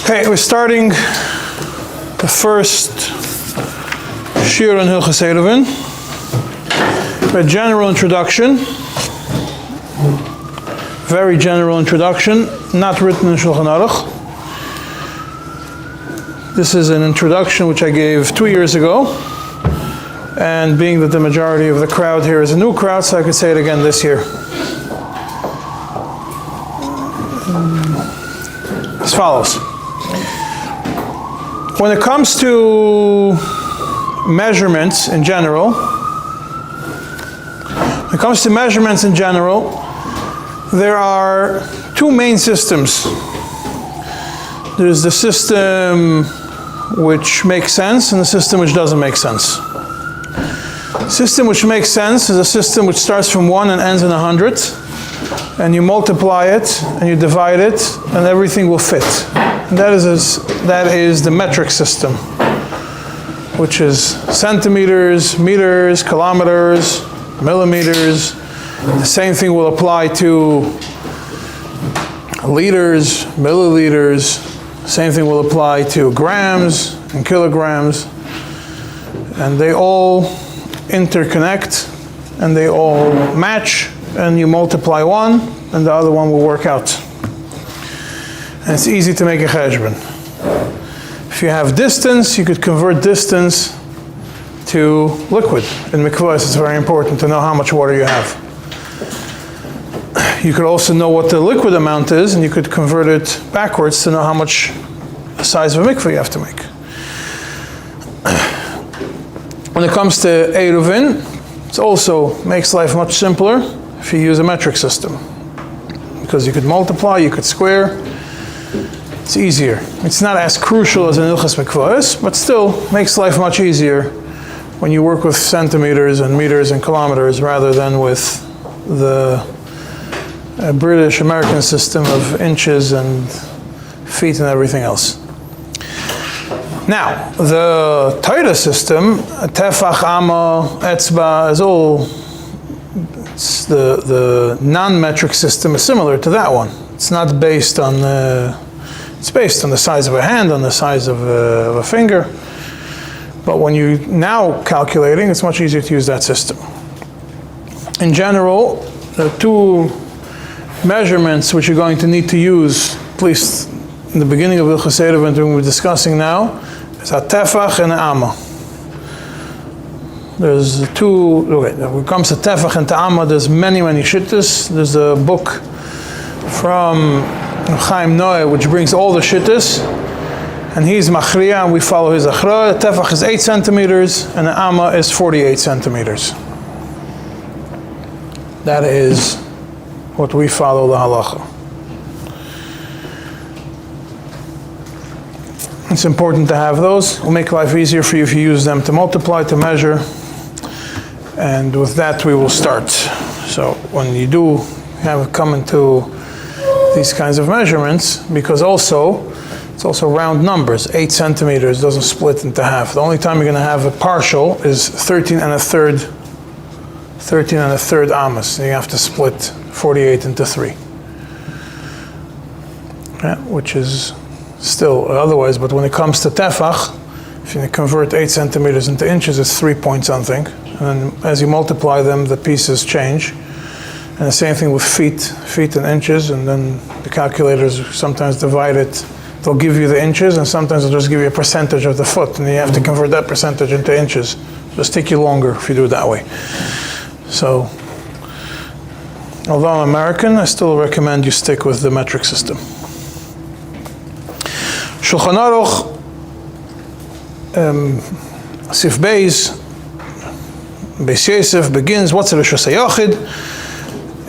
Okay, we're starting the first shiur in Hilchos Chérovin. A general introduction, very general introduction, not written in Shulchan Aruch. This is an introduction which I gave 2 years ago, and being that the majority of the crowd here is a new crowd, so I could say it again this year. As follows. When it comes to measurements in general, there are two main systems. There's the system which makes sense and the system which doesn't make sense. The system which makes sense is a system which starts from 1 and ends in 100, and you multiply it and you divide it and everything will fit. And that is the metric system, which is centimeters, meters, kilometers, millimeters. The same thing will apply to liters, milliliters. Same thing will apply to grams and kilograms. And they all interconnect and they all match, and you multiply one and the other one will work out. And it's easy to make a cheshbon. If you have distance, you could convert distance to liquid. In mikvahs, it's very important to know how much water you have. You could also know what the liquid amount is, and you could convert it backwards to know how much the size of a mikvah you have to make. When it comes to Eirovin, it also makes life much simpler if you use a metric system. Because you could multiply, you could square. It's easier. It's not as crucial as an Ilchas Mikvahs, but still makes life much easier when you work with centimeters and meters and kilometers rather than with the British American system of inches and feet and everything else. Now, the Torah system, tefach, amma, etzba, is all, the non-metric system is similar to that one. It's not based on it's based on the size of a hand, on the size of a finger. But when you're now calculating, it's much easier to use that system. In general, the two measurements which you're going to need to use, at least in the beginning of Hilchos Chérovin, when we're discussing now, is a tefach and a amma. There's two, when it comes to tefach and to amma, there's many shittas. There's a book from נחmia which brings all the shittas, and he's machriya and we follow his achra. The tefach is 8 centimeters and the amma is 48 centimeters. That is what we follow the halacha. It's important to have those. It will make life easier for you if you use them to multiply, to measure. And with that we will start. So when you do have come into these kinds of measurements, because it's also round numbers. 8 centimeters doesn't split into half. The only time you're going to have a partial is 13 and a third amas. You have to split 48 into 3. Yeah, which is still otherwise, but when it comes to tefach, if you convert 8 centimeters into inches, it's 3 point something. And then as you multiply them, the pieces change. And the same thing with feet and inches, and then the calculators sometimes divide it. They'll give you the inches, and sometimes they'll just give you a percentage of the foot, and you have to convert that percentage into inches. It'll just take you longer if you do it that way. So, although I'm American, I still recommend you stick with the metric system. Shulchan Aruch, Sif Beis Yosef begins, what's a Rishus Hayachid?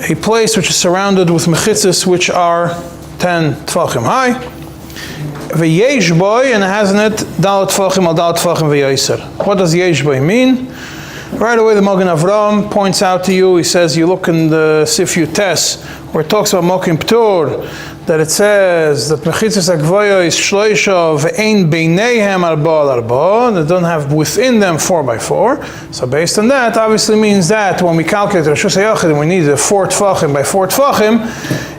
A place which is surrounded with mechitzas which are 10 tfachim high. V'yesh boy, and it has in it dalat tfachim al dalat tfachim v'yoser. What does yesh boy mean? Right away the Magen Avram points out to you, he says, you look in the Sif Yutes, where it talks about Mokim Ptur, that it says that mechitzas agvoya is shloisha ve'ein beineihem arba al arba, they don't have within them 4 by 4. So based on that, obviously means that when we calculate Rishus Hayachid and we need 4 tfachim by 4 tfachim,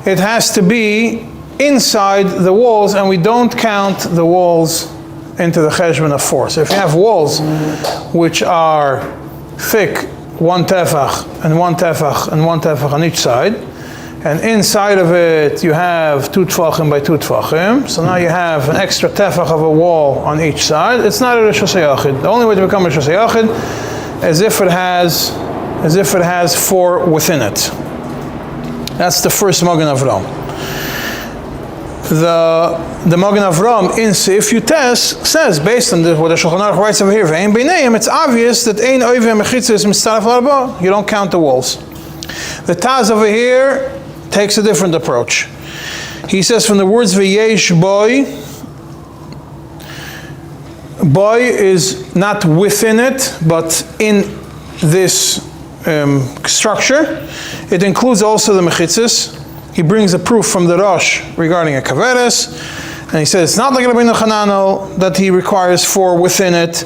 it has to be inside the walls, and we don't count the walls into the cheshbon of 4. So if you have walls which are thick, 1 tefach and 1 tefach and 1 tefach on each side, and inside of it you have 2 tefachim by 2 tefachim, so now you have an extra tefach of a wall on each side. It's not a reshus hayachid. The only way to become a reshus hayachid is if it has 4 within it. That's the first Magen Avram. The Magen Avram in Seif Yutes says, based on what the Shulchan Aruch writes over here, Ve'ein beinayim, it's obvious that ein oivim mechitzos mitzaref l'arba. You don't count the walls. The Taz over here takes a different approach. He says from the words V'yesh boy, boy is not within it, but in this structure. It includes also the mechitzos. He brings a proof from the Rosh regarding a kaveres, and he says it's not like Rabbeinu Chananel that he requires 4 within it.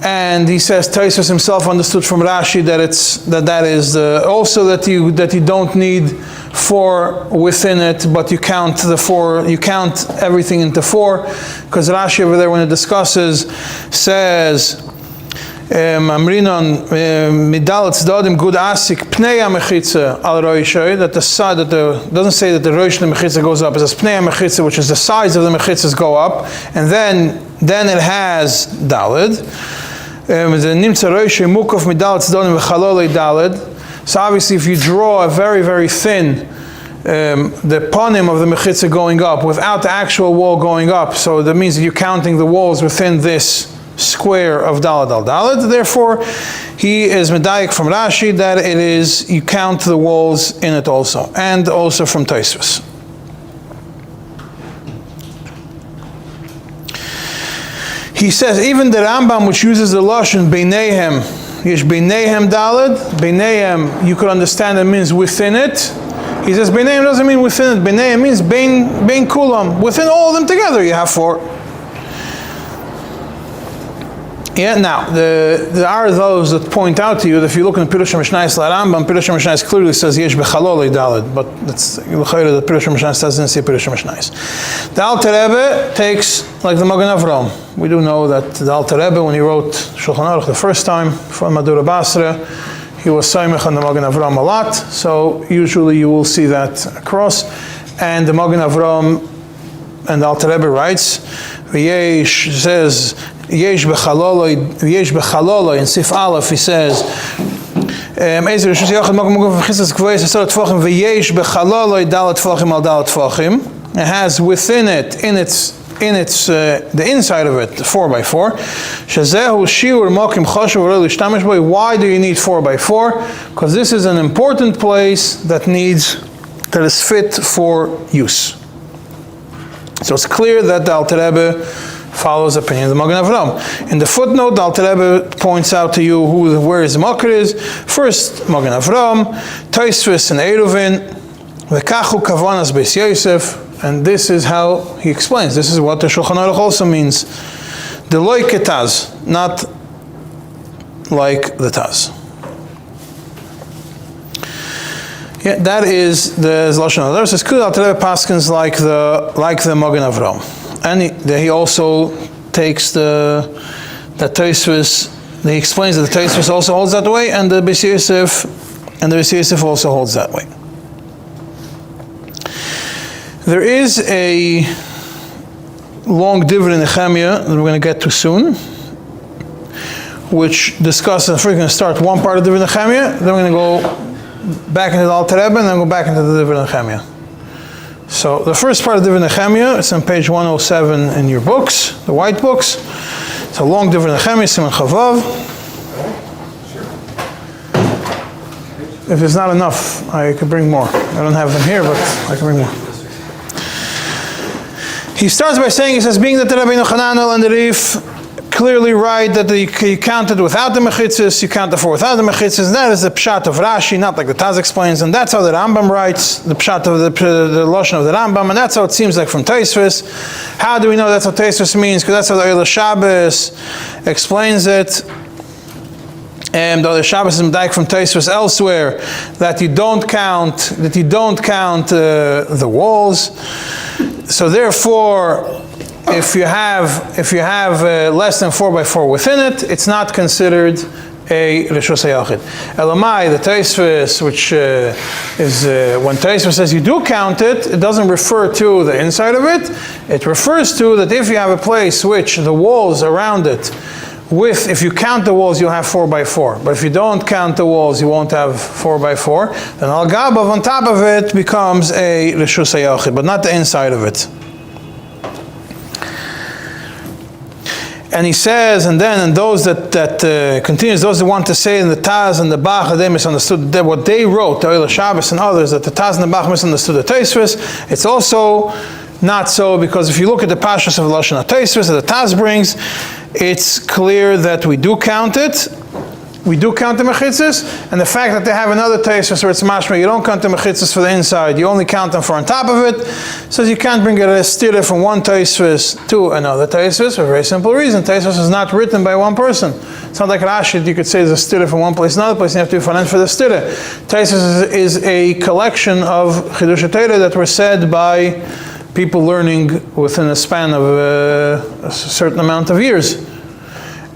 And he says Tosfos himself understood from Rashi that you don't need 4 within it, but you count the 4. You count everything into 4, because Rashi over there, when it discusses, says Amrinon midalat zdodim gud asik pnei mechitza al roishay, that the side doesn't say that the roish the mechitza goes up. It says pnei mechitza, which is the sides of the mechitzas go up, and then it has dalid. The nimtza roishay mukov midalat zdodim v'chalolei dalid. So obviously, if you draw a very very thin the panim of the mechitza going up without the actual wall going up, so that means that you're counting the walls within this square of dalad al dalad. Therefore, he is medayik from Rashi that it is, you count the walls in it also, and also from Tosfos. He says even the Rambam, which uses the lashon beinayhem, yesh beinayhem dalad, beinayhem you could understand it means within it. He says beinayhem doesn't mean within it. Beinayhem means bein kulam, within all of them together you have 4. Yeah, now, there are those that point out to you that if you look in Pirush HaMishnayos LaRambam, Pirush HaMishnayos clearly says Yesh Bechalolei Daled, but that's the Pirush HaMishnayos doesn't say Pirush HaMishnayos. The Alter Rebbe takes, like the Magen Avram. We do know that the Alter Rebbe, when he wrote Shulchan Aruch the first time from Madura Basra, he was Saimech on the Magen Avram a lot, so usually you will see that across. And the Magen Avram and the Alter Rebbe writes, V'yesh says, Yesh bechaloloi in Sif Aleph he says Ezer Reshus Yochad Mokum Mokum V'chitzas Kvoyes Asar Tfachim V'yesh bechaloloi Dalat Tfachim al Dalat Tfachim. It has within it, in its the inside of it, 4x4. Shazehu Shiur Mokim Choshev V'roi L'shtamish Boi. Why do you need 4x4? Because this is an important place that is fit for use. So it's clear that the Alter Rebbe follows the opinion of the Magen Avram. In the footnote, the Alter Rebbe points out to you where his makar is. First, Magen Avram, Tosfos and Eirovin, V'kachu kavanas beis Yosef, and this is how he explains. This is what the Shulchan Aruch also means. The loy ketaz, not like the taz. Yeah, that is the Lashon HaDar. Says Kul Alter Rebbe paskins like the Magen Avram. And he also takes that Tosfos, he explains that the Tosfos also holds that way, and the Beis Yosef also holds that way. There is a long dividend in נחmia that we're going to get to soon, which discusses, if we're going to start one part of the dividend in נחmia, then we're going to go back into the Alter Rebbe, and then go back into the dividend in נחmia. So the first part of Divrei נחmia, it's on page 107 in your books, the white books. It's a long Divrei נחmia, Siman Chavav. If it's not enough, I could bring more. I don't have them here, but I can bring more. He starts by saying, he says, being that the Rabbeinu Chananel and the Rif clearly write that you counted without the mechitzas, you count the 4 without the mechitzas. That is the pshat of Rashi, not like the Taz explains, and that's how the Rambam writes the pshat of the lashon of the Rambam, and that's how it seems like from Tosfos. How do we know that's what Tosfos means? Because that's how the Eila Shabbos explains it. The other Shabbos is medayek from Tosfos elsewhere that you don't count the walls. So therefore, if you have less than 4x4 within it, it's not considered a reshus hayachid. Elamai, the Tosfos, which is when Tosfos says you do count it, it doesn't refer to the inside of it. It refers to that if you have a place which the walls around it, if you count the walls, you'll have 4x4. But if you don't count the walls, you won't have 4x4. Then al gabav on top of it becomes a reshus hayachid, but not the inside of it. And he says, and those that continues, those that want to say in the Taz and the Bach, they misunderstood that what they wrote, the Oil Shabbos and others, that the Taz and the Bach misunderstood the Tosfos. It's also not so, because if you look at the Pashas of Lashon HaTosfos that the Taz brings, it's clear that we do count it. We do count the mechitzas, and the fact that they have another Tosfos where it's mashma, you don't count the mechitzas for the inside, you only count them for on top of it, says you can't bring a stira from one Tosfos to another Tosfos for a very simple reason. Tosfos is not written by one person. It's not like Rashi, you could say there's a stira from one place to another place, and you have to be financed for the stira. Tosfos is a collection of Chidush HaTorah that were said by people learning within a span of a certain amount of years.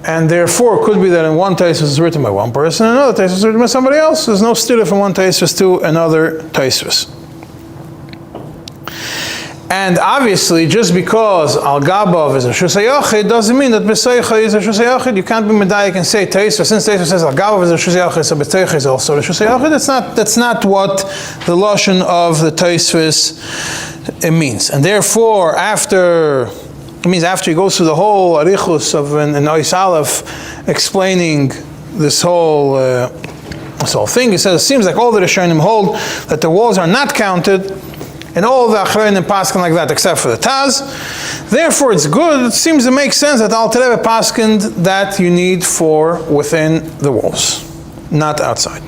And therefore, it could be that in one Tosfos is written by one person, and another Tosfos is written by somebody else. There's no stira from one Tosfos to another Tosfos. And obviously, just because al gabav is a reshus hayachid doesn't mean that b'seicha is a reshus hayachid. You can't be medayek and say Tosfos. Since Tosfos says al gabav is a reshus hayachid, so b'seicha is also a reshus hayachid. That's not what the lashon of the Tosfos means. And therefore, after he goes through the whole arichus of an Ois Aleph explaining this whole thing, he says it seems like all the Rishonim hold that the walls are not counted, and all the Achronim paskin like that except for the Taz. Therefore, it's good. It seems to make sense that Alter Rebbe paskined that you need 4 within the walls, not outside.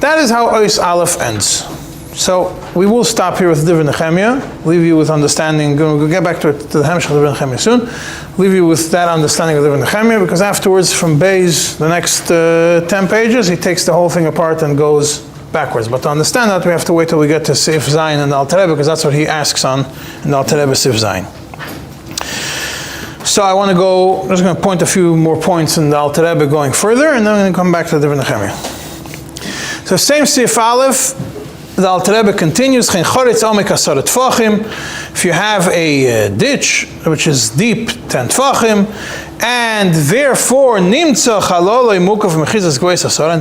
That is how Ois Aleph ends. So we will stop here with דיברי נחמיה, leave you with understanding. We'll get back to the Hemshech of דיברי נחמיה soon. Leave you with that understanding of דיברי נחמיה, because afterwards from Beis, the next 10 pages, he takes the whole thing apart and goes backwards. But to understand that, we have to wait till we get to Sif Zayin and Alter Rebbe, because that's what he asks on in the Alter Rebbe Sif Zayin. So I'm just going to point a few more points in the Alter Rebbe going further, and then I'm going to come back to דיברי נחמיה. So same Sif Aleph, the Alter Rebbe continues, if you have a ditch which is deep 10 tfachim, and therefore and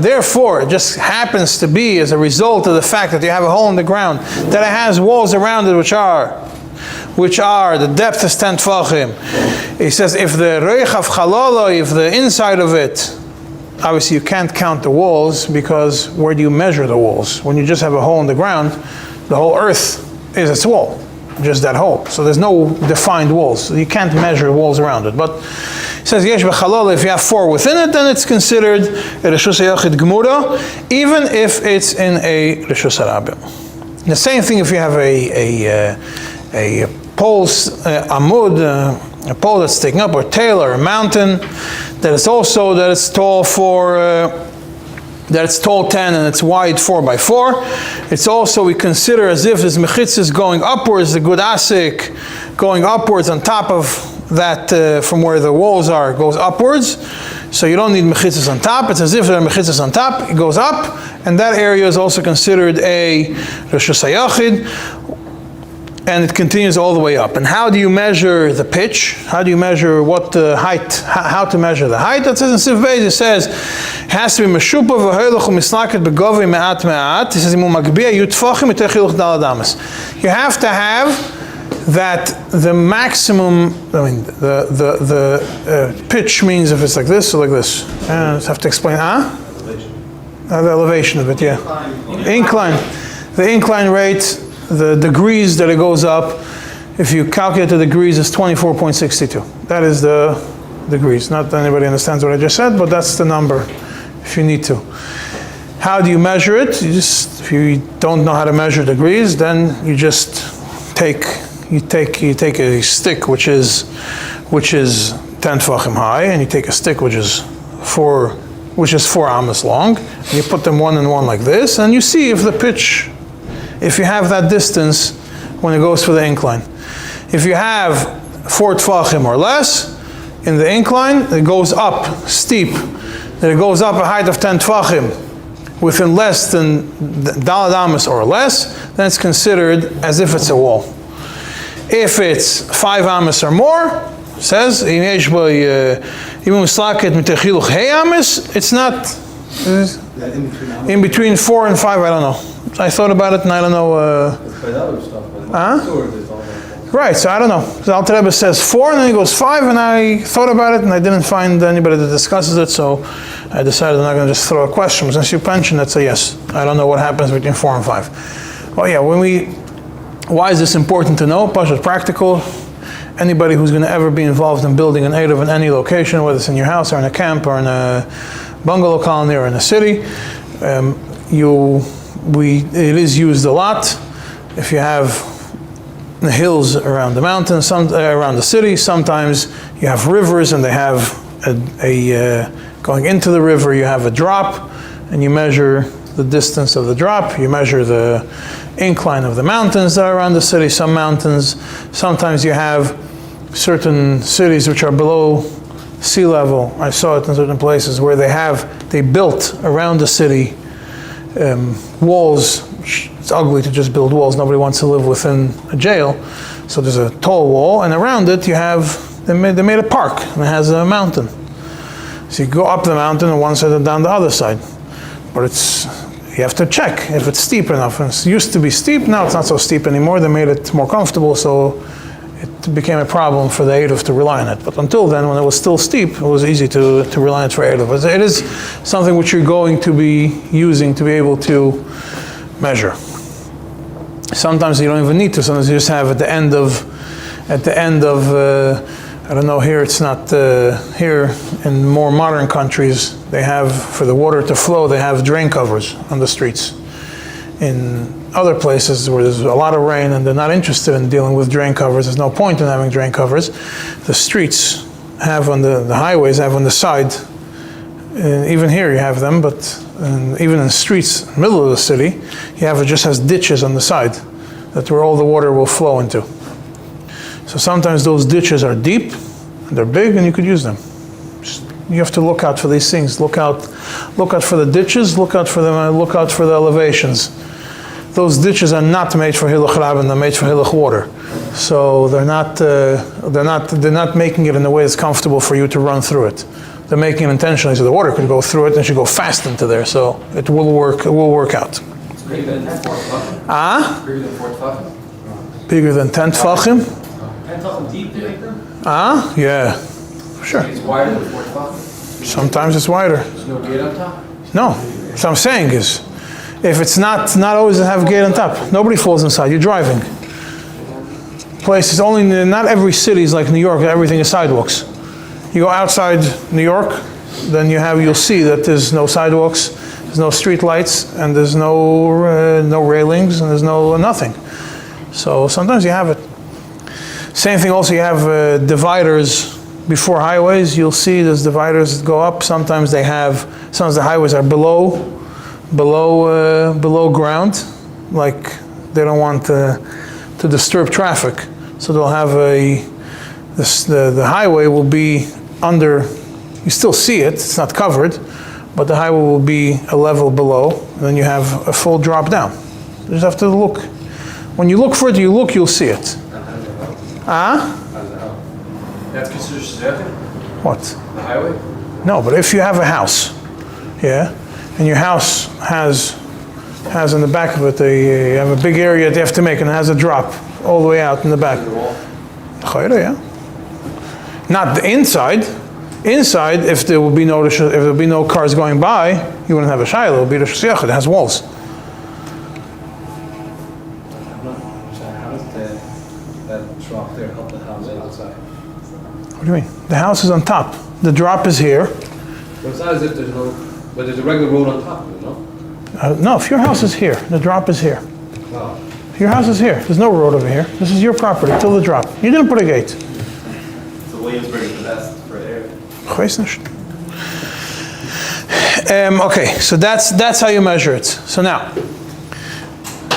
therefore it just happens to be as a result of the fact that you have a hole in the ground, that it has walls around it which are the depth is 10 tfachim. He says if the inside of it, obviously you can't count the walls, because where do you measure the walls? When you just have a hole in the ground, the whole earth is its wall, just that hole. So there's no defined walls. So you can't measure walls around it. But it says, Yesh b'chalala, if you have 4 within it, then it's considered a reshus hayachid gemura, even if it's in a reshus harabim. The same thing if you have a pole, amud, a pole that's sticking up, or tail, or a mountain, that it's tall that it's tall 10 and it's wide 4x4. It's also, we consider as if this mechitzas going upwards, the good asik going upwards on top of that, from where the walls are, goes upwards. So you don't need mechitzas on top. It's as if there are mechitzas on top. It goes up, and that area is also considered a reshus hayachid. And it continues all the way up. And how do you measure the pitch? How do you measure what the height? How to measure the height? That says in Sif Beis, it says it has to be meshupa v'hoylach u'mislaket begovi me'at me'at. It says imu magbia yutfachim itechiluch daladamas. You have to have that the maximum. I mean, the pitch means if it's like this or like this. I have to explain. The elevation of it. Yeah. Incline. The incline rate. The degrees that it goes up, if you calculate the degrees, is 24.62. That is the degrees. Not that anybody understands what I just said, but that's the number if you need to. How do you measure it? If you don't know how to measure degrees, then you just take a stick which is 10 tefachim high, and you take a stick which is 4 which is 4 amas long, and you put them one and one like this, and you see if the pitch, if you have that distance when it goes for the incline. If you have 4 tfachim or less in the incline, it goes up steep, that it goes up a height of 10 tfachim within less than daled amas or less, then it's considered as if it's a wall. If it's 5 amas or more, it says it's not in between 4 and 5. I don't know. I thought about it and I don't know. Right, so I don't know. The Alter Rebbe says 4 and then he goes 5, and I thought about it and I didn't find anybody that discusses it, so I decided I'm not going to just throw a question. Since you mentioned it, so yes. I don't know what happens between 4 and 5. Well, yeah, why is this important to know? Pashut practical. Anybody who's going to ever be involved in building an Eruv in any location, whether it's in your house or in a camp or in a bungalow colony or in a city, it is used a lot. If you have the hills around the mountains, around the city, sometimes you have rivers and they have going into the river, you have a drop, and you measure the distance of the drop, you measure the incline of the mountains that are around the city. Some mountains, sometimes you have certain cities which are below sea level. I saw it in certain places where they built around the city walls. It's ugly to just build walls. Nobody wants to live within a jail. So there's a tall wall, and around it they made a park, and it has a mountain. So you go up the mountain on one side and down the other side. But you have to check if it's steep enough. And it used to be steep, now it's not so steep anymore. They made it more comfortable, so it became a problem for the Eruv to rely on it. But until then, when it was still steep, it was easy to rely on it for Eruv. It is something which you're going to be using to be able to measure. Sometimes you don't even need to. Sometimes you just have at the end of I don't know, here it's not, here in more modern countries, they have, for the water to flow, they have drain covers on the streets. In other places where there's a lot of rain and they're not interested in dealing with drain covers, there's no point in having drain covers. The streets have on the highways have on the side, even here you have them, but even in the streets, middle of the city, it just has ditches on the side, that's where all the water will flow into. So sometimes those ditches are deep, they're big, and you could use them. You have to look out for these things. Look out for the ditches. Look out for them. Look out for the elevations. Those ditches are not made for hilach rabin. They're made for hilach water. So they're not making it in a way that's comfortable for you to run through it. They're making it intentionally so the water could go through it and should go fast into there. So it will work. It will work out. It's bigger than 10 tefachim. Bigger than 4 tefachim. Bigger than 10 tefachim. 10 tefachim deep, they make them? Yeah. Sure. It's wider than 4 tefachim. Sometimes it's wider. There's no gate on top? No. What I'm saying is, if it's not always to have a gate on top, nobody falls inside. You're driving. Places only, not every city is like New York. Everything is sidewalks. You go outside New York, then you'll see that there's no sidewalks, there's no street lights, and there's no railings, and there's nothing. So sometimes you have it. Same thing also, you have dividers before highways. You'll see there's dividers that go up. Sometimes the highways are below ground, like they don't want to disturb traffic. So they'll have the highway will be under, you still see it, it's not covered, but the highway will be a level below, and then you have a full drop down. You just have to look. When you look for it, you'll see it. That's considered shzeh? What? The highway? No, but if you have a house, yeah, and your house has in the back of it, you have a big area they have to make, and it has a drop all the way out in the back. Yeah. Not the inside. Inside, if there will be no cars going by, you wouldn't have a shayla. It will be the shzeh. It has walls. How does that drop there help the house outside? What do you mean? The house is on top. The drop is here. But it's not as if but there's a regular road on top of it, no? No, if your house is here, the drop is here. Wow. Your house is here. There's no road over here. This is your property till the drop. You didn't put a gate. So Williamsburg is the best for air. Weiß nicht. Okay, so that's how you measure it. So now,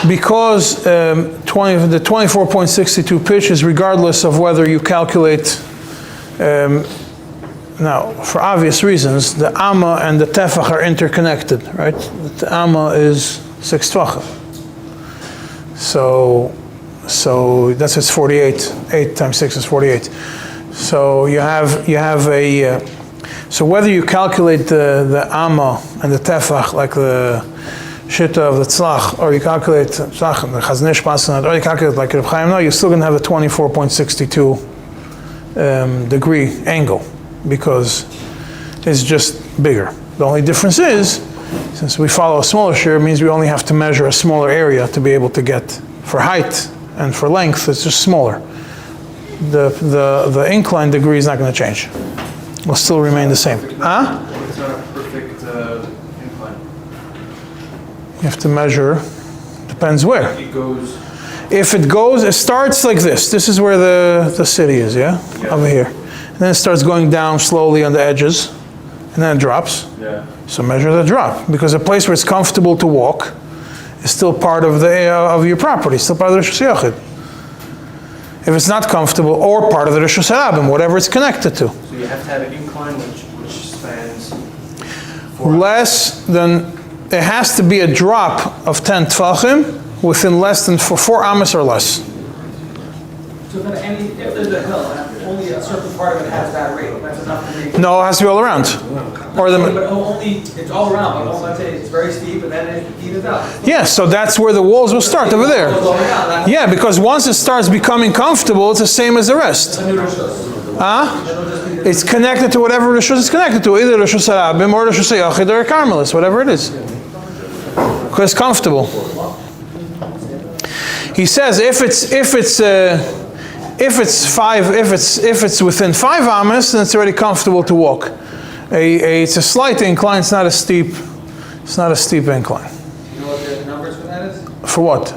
because the 24.62 pitch is regardless of whether you calculate, now for obvious reasons, the amma and the tefach are interconnected, right? The amma is 6 tvachim. So that's it's 48. 8 times 6 is 48. So you have a, so whether you calculate the amma and the tefach like the Shitta of the tzlach, or you calculate tzlach and the chaznish pasanat, or you calculate like Reb Chaim, no, you're still going to have a 24.62 degree angle because it's just bigger. The only difference is, since we follow a smaller shear, it means we only have to measure a smaller area to be able to get, for height and for length, it's just smaller. The incline degree is not going to change. It will still remain the same. Huh? It's not a perfect incline. You have to measure, depends where. It goes. If it goes, it starts like this. This is where the city is, yeah? Over here. And then it starts going down slowly on the edges, and then it drops. Yeah. So measure the drop, because a place where it's comfortable to walk is still part of of your property, still part of the Reshus Yachid. If it's not comfortable, or part of the Reshus Harabim, whatever it's connected to. So you have to have an incline which spans Less than, it has to be a drop of 10 tvachim within less than 4 amas or less. So then if there's a hill, only a certain part of it has that rate, that's enough to make. No, it has to be all around. Or But only, it's all around, but let's say it's very steep and then it evens out. Yeah, so that's where the walls will start, over there. Yeah, because once it starts becoming comfortable, it's the same as the rest. It's connected to whatever Reshus is connected to, either Reshus Harabim or Reshus Yachid or a Carmelis, whatever it is. Because it's comfortable. He says if it's within 5 amas, then it's already comfortable to walk. It's a slight incline. It's not a steep incline. You know what the numbers for that is? For what?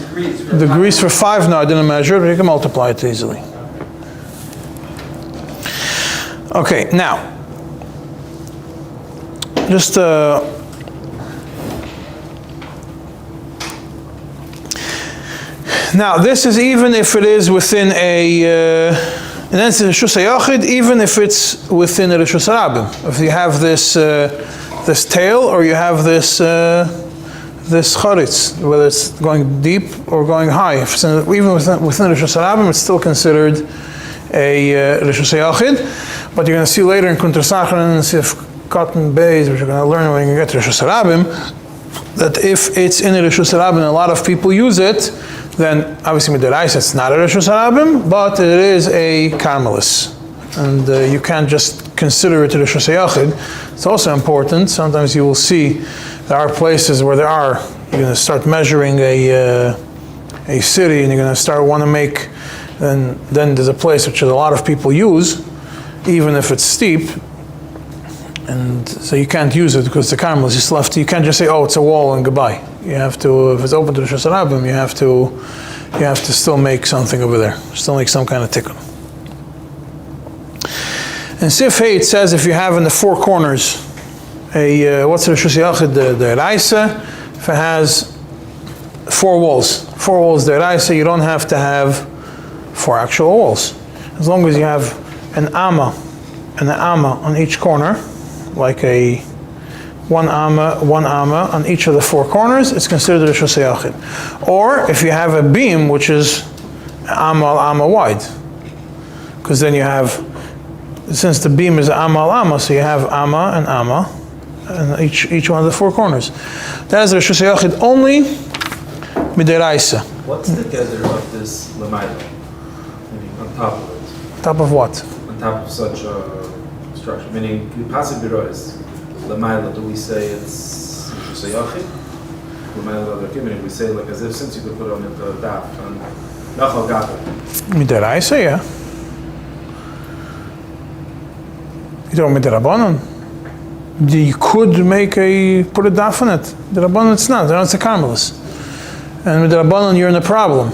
Degrees. Degrees for 5? No, I didn't measure it, but you can multiply it easily. Okay, now, just now this is even if it is within a, and then it's a Reshus Yachid, even if it's within a Reshus Harabim. If you have this this tail, or you have this this charitz, whether it's going deep or going high, if it's even within a Reshus Harabim, it's still considered a Reshus Yachid. But you're going to see later in Kunter Sachan and Sif Cotton Bays, which you're going to learn when you get to Reshus Harabim, that if it's in a Reshus Harabim and a lot of people use it, then obviously Midiraisa it's not a Reshus Harabim, but it is a Carmelis. And you can't just consider it a Reshus Yachid. It's also important, sometimes you will see there are places where you're going to start measuring a city and you're going to start want to make, then there's a place which a lot of people use, even if it's steep, and so you can't use it because the Carmelis, you can't just say, oh, it's a wall and goodbye. You have to, if it's open to the Reshus Harabim, you have to still make something over there, still make some kind of tikkun. In Sif Hey it says if you have in the 4 corners what's the Reshus Yachid, the Raisa, if it has 4 walls the Raisa, you don't have to have 4 actual walls. As long as you have an amma on each corner, like one amma on each of the 4 corners, it's considered a Reshus Yachid. Or if you have a beam which is amma wide, because then you have, since the beam is amma, so you have amma and each one of the 4 corners. That is a Reshus Yachid only midiraisa. What's the gather of this lamayla? Maybe on top of it. Top of what? On top of such a structure. Meaning, Pasib Biro is lamayla, do we say it's Reshus Yachid? Lamayla Rakim, meaning we say like as if since you could put on it the daf and Nachal Gata. Midiraisa, yeah. You don't midirabanan. You could put a daf on it. The Rabbanon it's not. It's a Carmelis. And with the Rabbanon you're in a problem.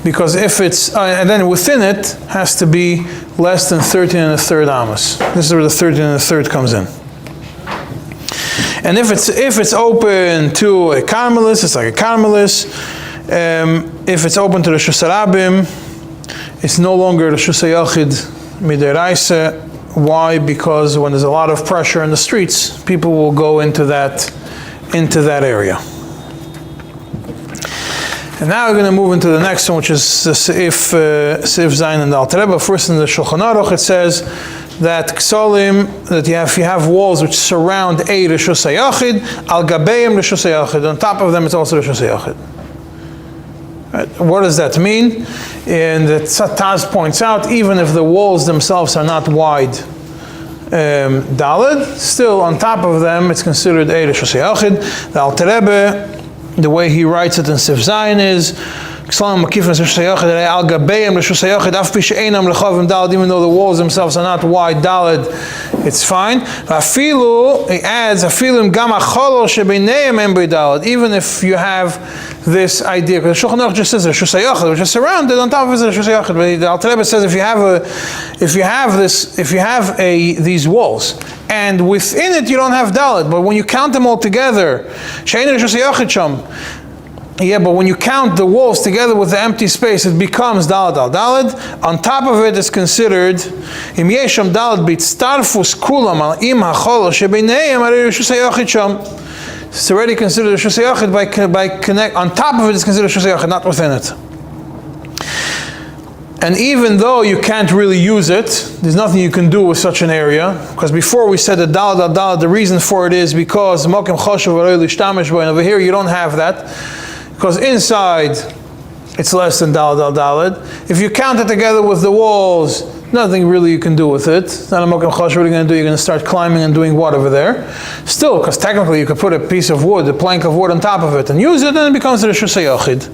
Because if it's, and then within it has to be less than 13 1/3 amas. This is where the 13 1/3 comes in. And if it's open to a Carmelis, it's like a Carmelis. If it's open to the Reshus Harabim, it's no longer the Reshus Hayachid midiraisa. Why? Because when there's a lot of pressure in the streets, people will go into that area. And now we're going to move into the next one, which is Seif Zayin and Al Tereba. First in the Shulchan Aruch it says that Ksolim, that if you have walls which surround a Reshus Hayachid, Al Gabeim Reshus Hayachid, on top of them it's also Reshus Hayachid. Right. What does that mean? And that Taz points out, even if the walls themselves are not wide Daled, still on top of them it's considered a Reshus Hayachid. The Al Tereba, the way he writes it in Seif Zayin is, even though the walls themselves are not wide Daled, it's fine. He adds, even if you have this idea, because the Shulchan Aruch just says Reshus Hayachid, which is surrounded, on top of it is Reshus Hayachid. But the Al Tereba says if you have these walls, and within it you don't have Daled, but when you count them all together, yeah, but when you count the walls together with the empty space, it becomes Daled al Daled. On top of it is considered Im Yesham Daled B'Tztarfus Kulam Al Im HaChol Shebeneim Arei Reshus Hayachid Sham. It's already considered Reshus Hayachid by connect. On top of it is considered Reshus Hayachid, not within it. And even though you can't really use it, there's nothing you can do with such an area. Because before we said that Daled al Daled, the reason for it is because Mokem Choshev Arei Lishtamish Bo, and over here you don't have that. Because inside, it's less than Daled al Daled. If you count it together with the walls, nothing really you can do with it. It's not a Mokem Chosh, what are you going to do? You're going to start climbing and doing what over there? Still, because technically you could put a piece of wood, a plank of wood on top of it and use it, and it becomes a Reshus Hayachid.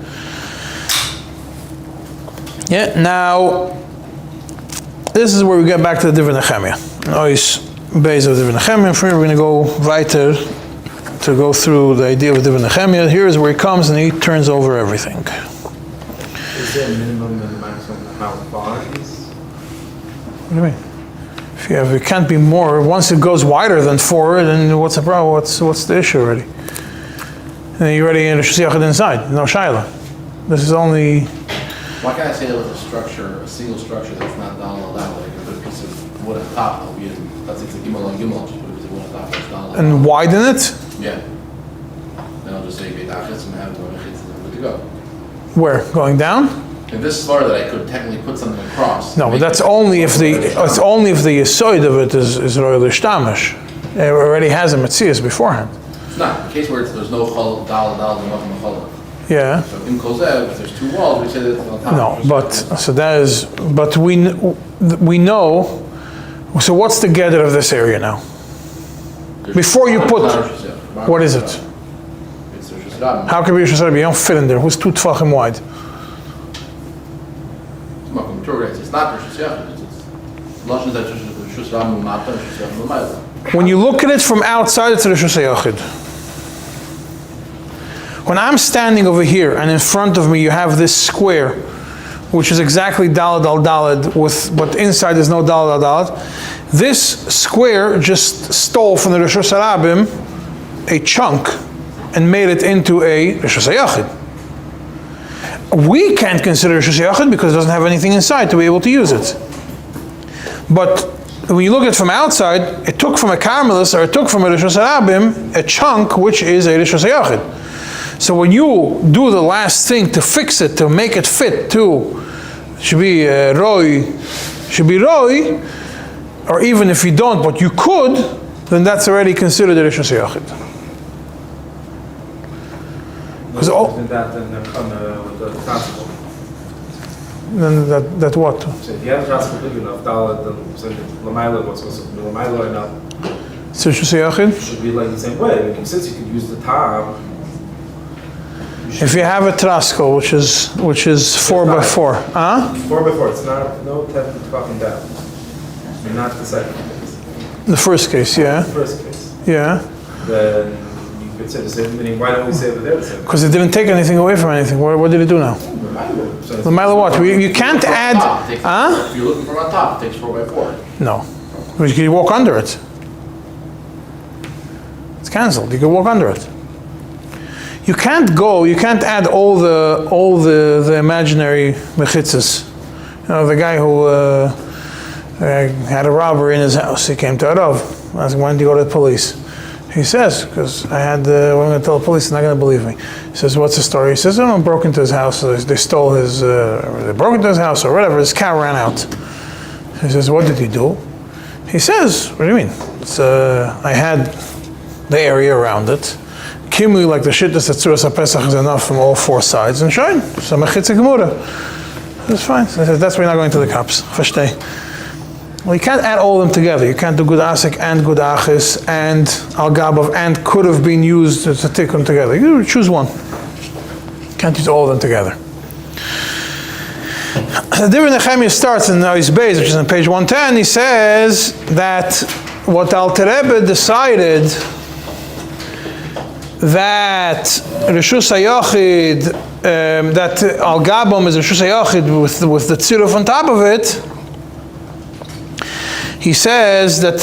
Yeah, now, this is where we get back to the דיני נחmיה. Now he's based on the דיני נחmיה. From here we're going to go weiter to go through the idea of דיני נחmיה. Here is where he comes and he turns over everything. Is there a minimum and maximum amount of bonds? What do you mean? If it can't be more, once it goes wider than 4, then what's the problem? What's the issue already? And then you're already in a Reshus Hayachid inside, no Shaila. This is only... Why can't I say that with a structure, a single structure that's not Daled al Daled? Like I put a piece of wood on top, that's like Gimel on Gimel, just put a piece of wood on top, that's Daled al Daled. And widen it? Yeah. Then I'll just say Beit Achitz and have one Achitz and I'm good to go. Where? Going down? And this is far that I could technically put something across. No, but that's only if the Yesod of it is Roy Lishtamish. It already has a Metzias beforehand. It's not. In the case where there's no Daled al Daled and nothing Chol. Yeah. So in Kozev, if there's 2 walls, we say that it's on top. No, but we know. So what's the gather of this area now? Before you put, what is it? It's Reshus Harabim. How can it be Reshus Harabim? You don't fit in there. Who's 2 tefachim wide? It's not Reshus Hayachid. It's Lashon that Reshus Harabim Mata, Reshus Harabim L'mayla. When you look at it from outside, it's a Reshus Hayachid. When I'm standing over here and in front of me you have this square, which is exactly Daled al Daled, but inside there's no Daled al Daled, this square just stole from the Reshus Harabim a chunk and made it into a Reshus Hayachid. We can't consider Reshus Hayachid because it doesn't have anything inside to be able to use it. But when you look at it from outside, it took from a Carmelis or it took from a Reshus Harabim a chunk which is a Reshus Hayachid. So when you do the last thing to fix it, to make it fit to, should be Roy, or even if you don't, but you could, then that's already considered a Reshus Hayachid. Because the transport. Then that what? So if you have transport big enough, Daled, then L'mayla, what's supposed to be L'mayla or not? So Reshus Hayachid? Should be like the same way. I mean, since you can use the top. If you have a Trasco, which is 4x4, 4x4, it's not, no 10 fucking down. I mean, not the second case. The first case, yeah. The first case. Yeah. Then you could say the same thing. Why don't we say that they're the same? Because it didn't take anything away from anything. What did it do now? The mile what? You can't add. If you're looking from on top, it takes 4x4. No. Because you walk under it. It's cancelled. You can walk under it. You can't add all the imaginary mechitzas. You know, the guy who had a robber in his house, he came to Arav, asked him, why didn't you go to the police? He says, because I'm going to tell the police, they're not going to believe me. He says, what's the story? He says, someone broke into his house, they stole his, they broke into his house or whatever, his cow ran out. He says, what did he do? He says, what do you mean? I had the area around it. Kimui, like the shittas that Tzuras HaPesach is enough from all four sides, and shine. So mechitza gemura. That's fine. So that's why you're not going to the cops. Versteh. Well, you can't add all of them together. You can't do good asik and good achis and al gabav and could have been used to take them together. You choose one. You can't use all of them together. The different נחmia starts in his base, which is on page 110. He says that what Alter Rebbe decided that Reshus HaYachid, that Al Gabam is Reshus HaYachid with the tziruf on top of it. He said that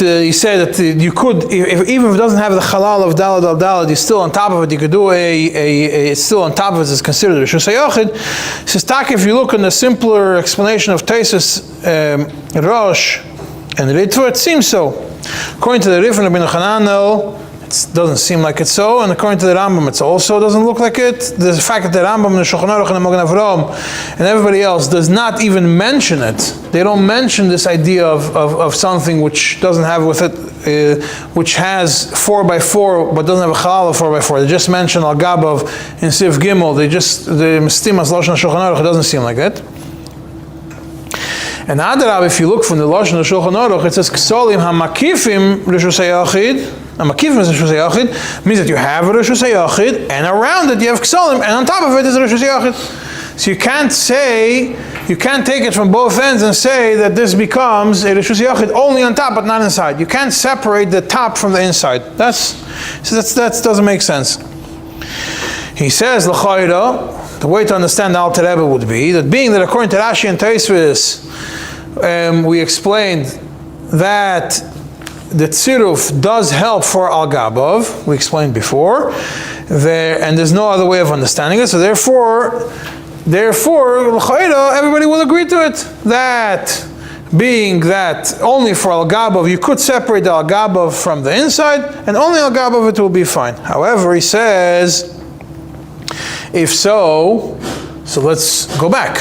you could, even if it doesn't have the halal of dalad al dalad, you're still on top of it. You could do it's still on top of it. It's considered Reshus HaYachid. He says, if you look in the simpler explanation of Taisus Rosh and Ritva, it seems so. According to the Rif and Rabbeinu Chananel, it doesn't seem like it's so, and according to the Rambam, it also doesn't look like it. The fact that the Rambam and the Shulchan Aruch and the Magen Avraham and everybody else does not even mention it. They don't mention this idea of something which doesn't have with it, which has 4x4 but doesn't have a halal of 4x4. They just mention Al Gabav in Sif Gimel. The Mistimas Lashon Shulchan Aruch, it doesn't seem like it. And Adarab, if you look from the Lashon of Shulchan Aruch, it says Ksolim HaMakifim Reshus HaYachid. HaMakifim is Reshus HaYachid, means that you have a Reshus HaYachid, and around it you have Ksolim, and on top of it is a Reshus HaYachid. So you can't take it from both ends and say that this becomes a Reshus HaYachid only on top but not inside. You can't separate the top from the inside. That doesn't make sense. He says, L'chayra, the way to understand the Alter Rebbe would be that being that according to Rashi and Tosfos, we explained that the tziruf does help for al gabav. We explained before, and there's no other way of understanding it. So therefore, everybody will agree to it. That being that only for al gabav you could separate the al gabav from the inside, and only al gabav it will be fine. However, he says, if so let's go back.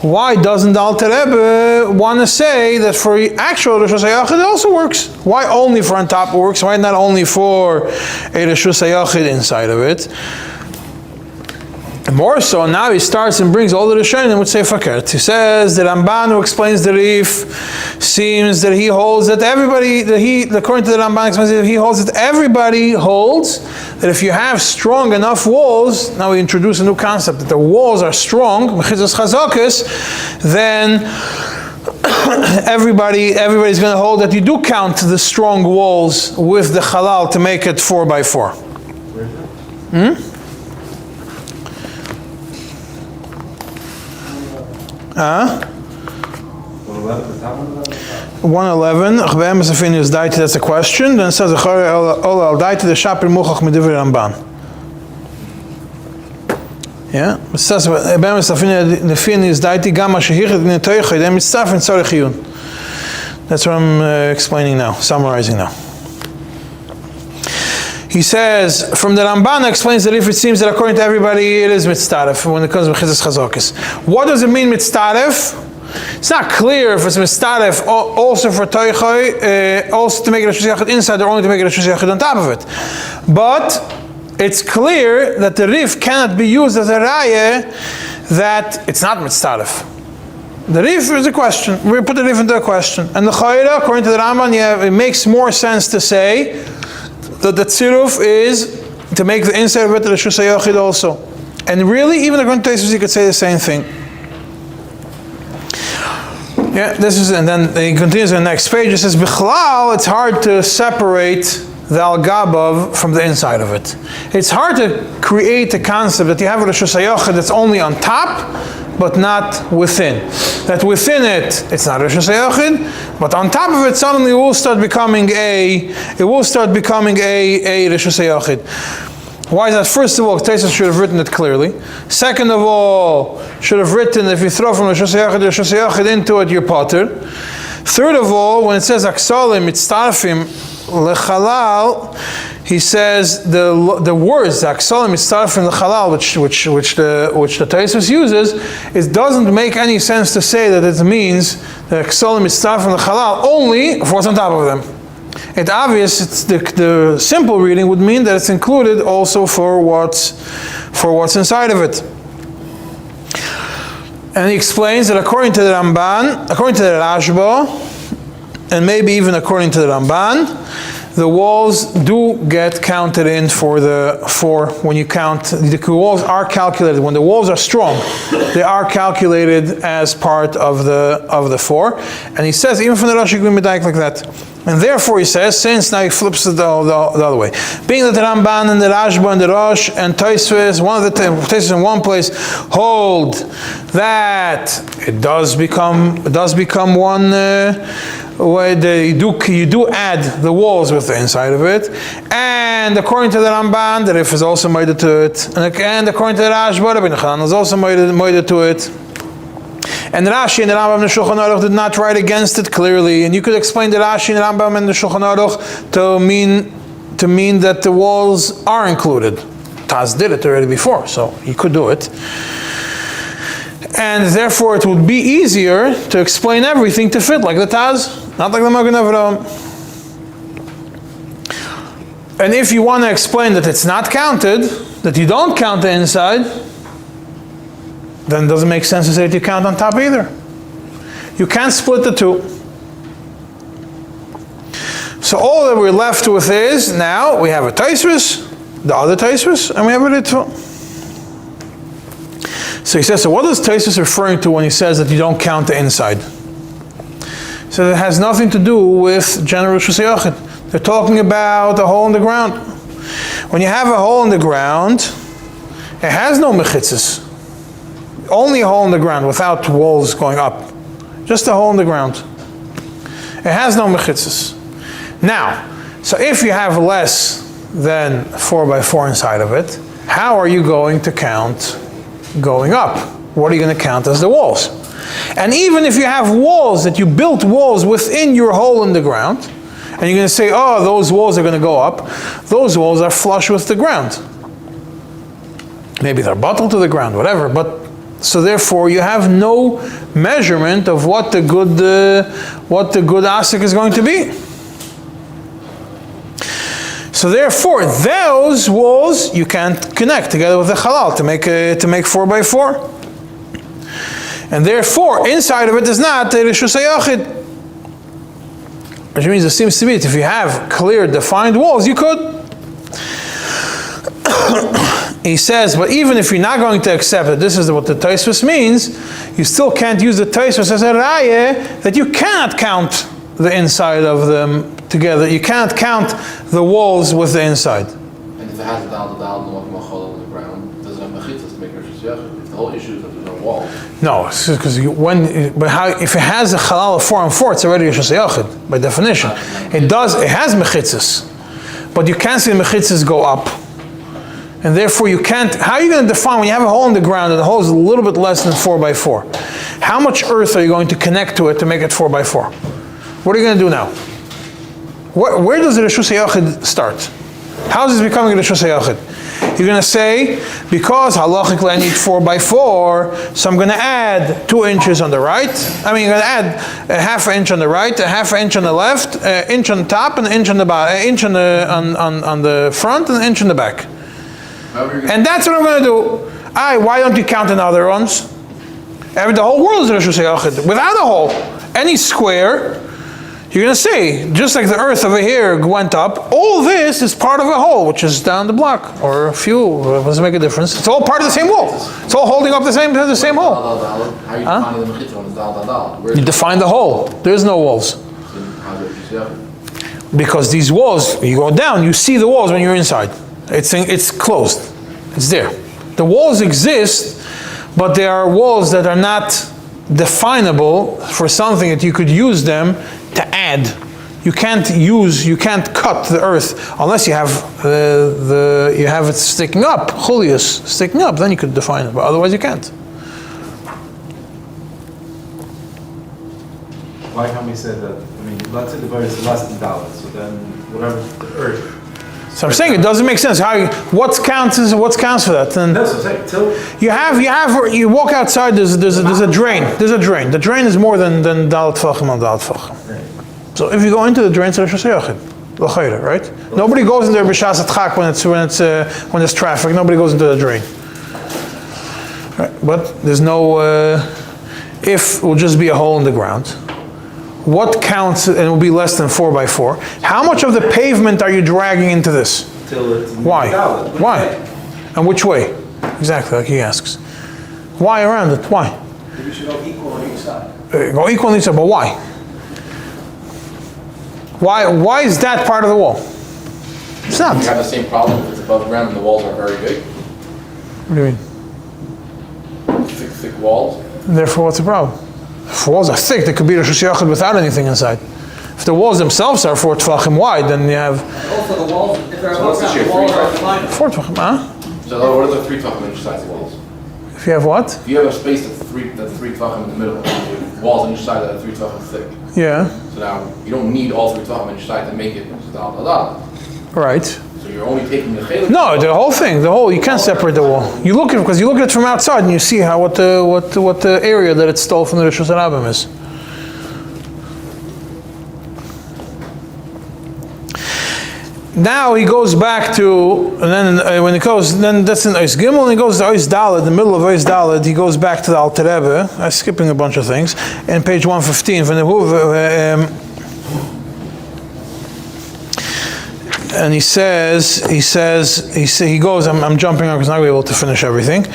Why doesn't the Alter Rebbe want to say that for actual Reshus HaYachid it also works? Why only for on top it works? Why not only for a Reshus HaYachid inside of it? More so, now he starts and brings all the Rishonim would say fakert. He says that Ramban, who explains the Rif, seems that he holds that everybody, according to the Ramban, explains that he holds that everybody holds that if you have strong enough walls, now we introduce a new concept, that the walls are strong, then everybody's going to hold that you do count the strong walls with the halal to make it 4x4. 111. That's a question. Then it says yeah. It says that's what I'm explaining now, summarizing now. He says, from the Ramban explains that if it seems that according to everybody it is mitztaref when it comes to Mechizas Chazokis. What does it mean mitztaref? It's not clear if it's mitztaref also for Toichoi, also to make it a Reshus HaYachid inside or only to make it a Reshus HaYachid on top of it. But it's clear that the Rif cannot be used as a raya that it's not mitztaref. The Rif is a question. We put the Rif into a question. And the Chayra, according to the Ramban, it makes more sense to say that the tziruf is to make the inside of it the Reshus HaYachid also. And really, even according to Tosfos, you could say the same thing. Yeah, this is, and then he continues on the next page. It says, Bichlal, it's hard to separate the al gabav from the inside of it. It's hard to create a concept that you have a Reshus HaYachid that's only on top, but not within. That within it, it's not Rishus HaYachid, but on top of it, suddenly it will start becoming a Rishus HaYachid. Why is that? First of all, Taisus should have written it clearly. Second of all, should have written, if you throw from Rishus HaYachid into it, you're potter. Third of all, when it says Aksalim, Mitztarfim, Lechalal, he says the words Aksalim Mitztarfim Lechalal, which the Taisus uses, it doesn't make any sense to say that it means that Aksalim Mitztarfim Lechalal only for what's on top of them. It's obvious. It's the simple reading would mean that it's included also for what's inside of it. And he explains that according to the Ramban, according to the Rashba, and maybe even according to the Ramban, the walls do get counted in for when you count. The walls are calculated. When the walls are strong, they are calculated as part of the 4. And he says, even from the Rosh Hashanah like that. And therefore he says, since now he flips it the other way. Being that the Ramban and the Rashba and the Rosh and Tosfos, one of the Tosfos in one place hold that it does become one where you do add the walls with the inside of it, and according to the Ramban, the Rif is also made to it, and according to the Rashba, Rabbi Nachman is also made to it. And Rashi and the Rambam and the Shulchan Aruch did not write against it clearly, and you could explain the Rashi and the Rambam and the Shulchan Aruch to mean that the walls are included. Taz did it already before, so you could do it. And therefore it would be easier to explain everything to fit like the Taz, not like the Magen Avraham. And if you want to explain that it's not counted, that you don't count the inside, then it doesn't make sense to say that you count on top either. You can't split the two. So all that we're left with is, now we have a Tosfos, the other Tosfos, and we have a Ritva. So he says, so what is Tosfos referring to when he says that you don't count the inside? So it has nothing to do with general Rishus HaYachid. They're talking about a hole in the ground. When you have a hole in the ground, it has no mechitzas. Only a hole in the ground without walls going up. Just a hole in the ground. It has no mechitzas. Now, so if you have less than 4 by 4 inside of it, how are you going to count going up? What are you going to count as the walls? And even if you have walls, that you built walls within your hole in the ground, and you're going to say, oh, those walls are going to go up, those walls are flush with the ground. Maybe they're bottled to the ground, whatever, but so therefore you have no measurement of what the good asik is going to be. So therefore, those walls you can't connect together with the halal to make 4 by 4. And therefore, inside of it is not a Rishus HaYachid. Which means it seems to be that if you have clear, defined walls, you could. He says, but even if you're not going to accept that this is what the Tosfos means, you still can't use the Tosfos as a raya that you cannot count the inside of them together. You can't count the walls with the inside. And if it has a dal on the ground, does it have mechitzas to make Rishus HaYachid? If the whole issue is that there's no wall. No, because if it has a halal of 4 on 4, it's already Rishus HaYachid by definition. It has mechitzas, but you can't see the mechitzas go up. And therefore you can't, how are you going to define, when you have a hole in the ground and the hole is a little bit less than 4 by 4, how much earth are you going to connect to it to make it 4 by 4? What are you going to do now? Where does the Rishus HaYachid start? How is this becoming a Rishus HaYachid? You're going to say, because halachically I need 4 by 4, so I'm going to add 2 inches on the right. You're going to add a half inch on the right, a half inch on the left, an inch on the top, and an inch on the bottom, an inch on the front, and an inch on the back. And that's what I'm going to do. Why don't you count in other ones? The whole world is Rishus HaYachid. Without a hole, any square, you're going to see, just like the earth over here went up, all this is part of a hole, which is down the block, or a few. Does it make a difference? It's all part of the same wall. It's all holding up the same hole. How are you defining the mechitzah when it's dal? You define the hole. There's no walls. Because these walls, you go down, you see the walls when you're inside. It's closed. It's there. The walls exist but there are walls that are not definable for something that you could use them to add. You can't cut the earth unless you have you have it sticking up, chulius sticking up. Then you could define it, but otherwise you can't. Why can't we say that? I mean, let's say the bar is less than $1, so then whatever the earth. So I'm saying it doesn't make sense. What counts for that? And No, so say till you walk outside. There's a drain. There's a drain. The drain is more than dalet tefachim on dalet tefachim. So if you go into the drain, it's Rishus Hayachid, l'chayra, right? Nobody goes in there b'shas atchak when there's traffic. Nobody goes into the drain. Right? But there's no. If it will just be a hole in the ground, what counts and it will be less than 4x4? How much of the pavement are you dragging into this? till it's Why? $1. Why? And which way? Exactly, like he asks. Why around it? Why? Maybe you should go equal on each side. Go equal on each side, but why? Why is that part of the wall? It's not. You have the same problem if it's above ground and the walls are very big, What do you mean? thick walls. And therefore, what's the problem? If walls are thick, they could be Rishus Hayachid without anything inside. If the walls themselves are 4 tefachim wide, then you have Also, the walls, if they're So above what's the ground, the shape? walls are 3 defined. 4 tefachim, huh? So what are the 3 tefachim on each side of the walls? If you have what? If you have a space that's 3 tefachim in the middle, and you have walls on each side that are 3 tefachim thick. Yeah, So now you don't need all 3 tefachim on each side to make it da. right. So you're only taking the chelik. No, the whole thing, you can't separate the wall. You look at it because you look at it from outside and you see what the area that it stole from the Rishus Harabim is. Now he goes back to, and then when he goes, then that's in Ois Gimel, and he goes to Ois Daled, in the middle of Ois Daled, he goes back to the Alter Rebbe. I'm skipping a bunch of things. And page 115, and he goes, I'm jumping on because I'm not able to finish everything.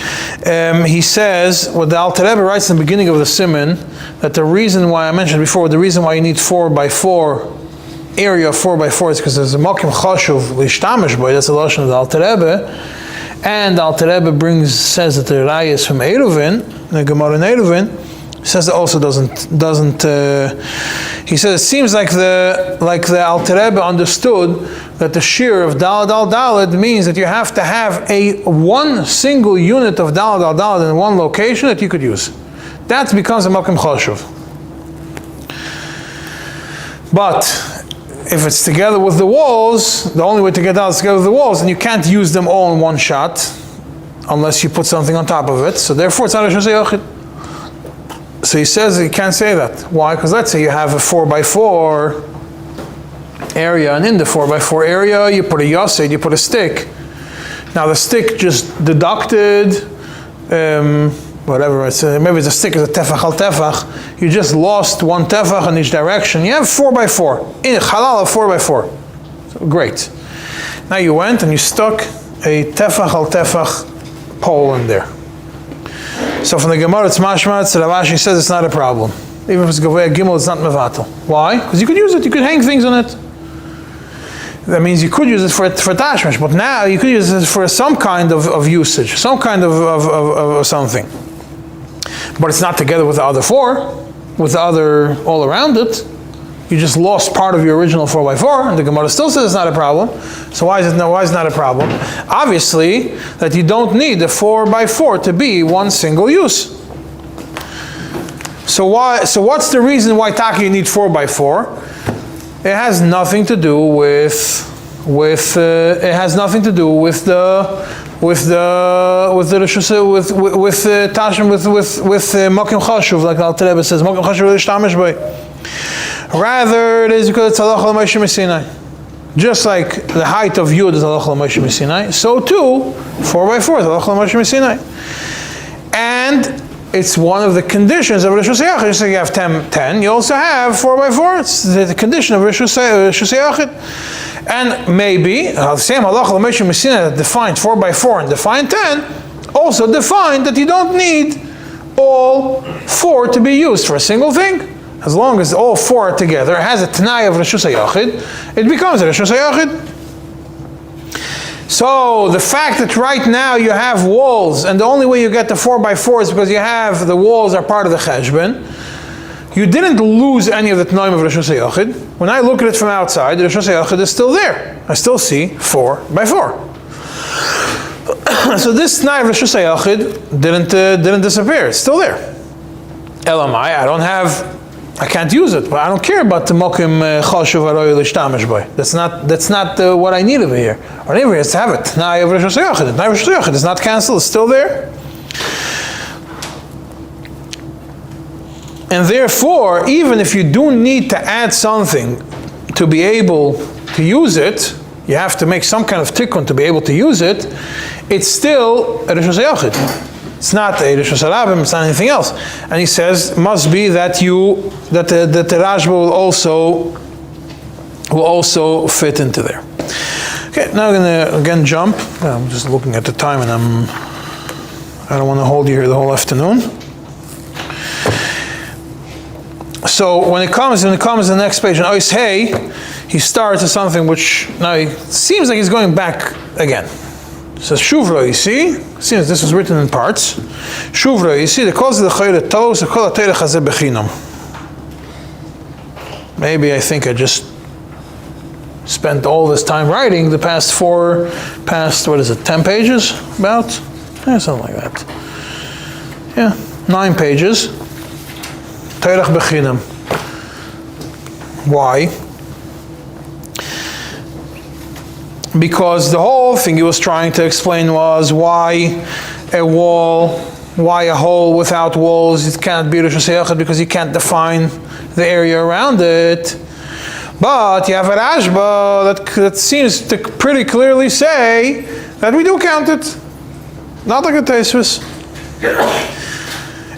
He says, what the Alter Rebbe writes in the beginning of the Siman, that the reason why I mentioned before, the reason why you need 4x4 area of 4x4 is because there's a mokim chashuv lishtamish boy. That's a lashon of the Alter Rebbe, and the Alter Rebbe says that the raya is from Eirovin. The Gemara in Eirovin says it also doesn't. He says it seems like the Alter Rebbe understood that the shear of daled means that you have to have one single unit of daled in one location that you could use. That becomes a mokim chashuv. But if it's together with the walls, the only way to get out is together with the walls, and you can't use them all in one shot unless you put something on top of it. So therefore, it's not a Rishus Hayachid. So he says you can't say that. Why? Because let's say you have a 4x4 area, and in the 4x4 area, you put a yasid, you put a stick. Now the stick just deducted, whatever it's, maybe the stick is a tefach al tefach. You just lost 1 tefach in each direction. You have 4x4 in halal of 4x4. So, great. Now you went and you stuck a tefach al tefach pole in there. So from the Gemara it's mashma. Ravashi says it's not a problem. Even if it's Gavaya Gimel, it's not mevatel. Why? Because you could use it. You could hang things on it. That means you could use it for tashmish, but now you could use it for some kind of usage, some kind of something. But it's not together with the other 4, with the other all around it. You just lost part of your original 4x4, and the Gemara still says it's not a problem. So why is it not a problem? Obviously, that you don't need the 4x4 to be one single use. So what's the reason why Taki you need 4x4? It has nothing to do with Mokim Chashuv, like the Alter Rebbe says, Mokim Chashuv l'shtamish by. Rather, it is because it's Halach l'Moshe Sinai. Just like the height of Yud is Halach l'Moshe Sinai, so too 4x4 is Halach l'Moshe Sinai. And it's one of the conditions of Rishus Hayachid. So you have 10, you also have 4x4. It's the condition of Rishus Hayachid. And maybe the same Halach l'Moshe Sinai that defined 4x4 and defined 10 also defined that you don't need all 4 to be used for a single thing. As long as all 4 are together, it has a Tanai of Rishus Hayachid, it becomes a Rishus Hayachid. So the fact that right now you have walls, and the only way you get the 4x4 is because you have the walls are part of the cheshbon, you didn't lose any of the Tnaim of Reshus HaYachid. When I look at it from outside, the Reshus HaYachid is still there. I still see 4x4. So this Tnai of Reshus HaYachid didn't disappear. It's still there. Elamai, I can't use it, but I don't care about the mokim chashuv aroy l'shtamish by. That's not what I need over here. What I need over here is to have it. Tnai of Reshus HaYachid. The Tnai of Reshus HaYachid is not cancelled. It's still there. And therefore, even if you do need to add something to be able to use it, you have to make some kind of tikkun to be able to use it, it's still a Reshus HaYachid. It's not a Reshus HaRabim, it's not anything else. And he says, must be that the Rashba will also fit into there. Okay, now I'm going to again jump. I'm just looking at the time and I don't want to hold you here the whole afternoon. So when it comes to the next page, in Ois Hey, he starts with something which now it seems like he's going back again. It says Shuvra, you see? Seems this was written in parts. Shuvra, you see, the cause of the Chayre Tos, the Kol HaTeirech Hazeh Bechinam. Maybe I think I just spent all this time writing the past 10 pages? About? Something like that. Yeah, 9 pages. Teirech Bechinam. Why? Because the whole thing he was trying to explain was why a hole without walls, it can't be Reshus HaYachid because you can't define the area around it. But you have a Rashba that seems to pretty clearly say that we do count it. Not like a Tosfos.